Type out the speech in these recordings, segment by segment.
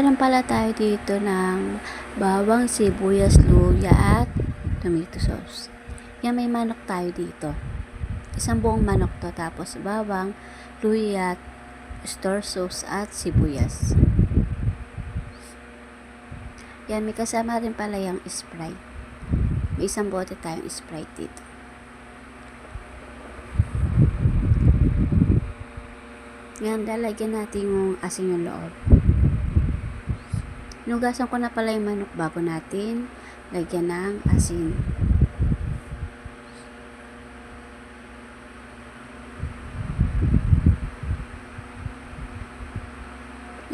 Meron pala tayo dito ng bawang, sibuyas, luya at tomato sauce. Yan, may manok tayo dito. Isang buong manok to, tapos bawang, luya, store sauce at sibuyas. Yan, may kasama rin pala yung Sprite. May isang bote tayong Sprite dito. Yan, lalagyan natin yung asin yung loob. Nugasan ko na pala yung manok bago natin lagyan ng asin.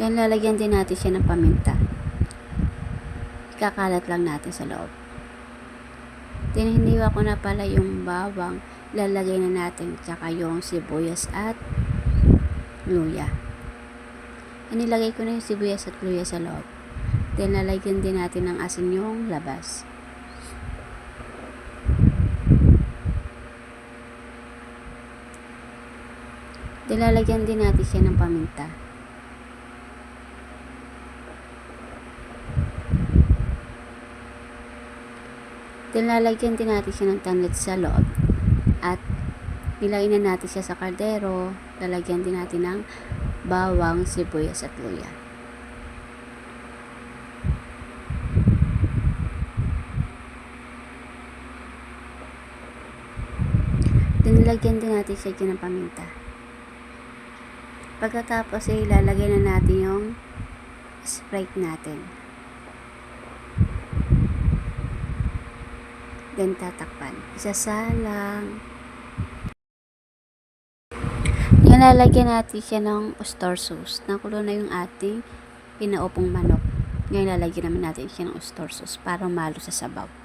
Yan, lalagyan din natin siya ng paminta. Ikakalat lang natin sa loob. Tinihiniwa ko na pala yung bawang. Lalagay na natin tsaka yung sibuyas at luya. Inilagay ko na yung sibuyas at luya sa loob. Then, lalagyan din natin ng asin yung labas. Then, lalagyan din natin siya ng paminta. Then, lalagyan din natin siya ng tanglad sa loob. At, nilagay na natin siya sa kaldero. Lalagyan din natin ng bawang, sibuyas at luya. Then, nilagyan din natin siya dyan ng paminta. Pagkatapos ay ilalagay na natin yung Sprite natin. Then, tatakpan. Isasalang. Lalagyan natin siya ng oyster sauce. Nakulo na yung ating pinaupong manok. Ngayon lalagyan naman natin siya ng oyster sauce para malo sa sabaw.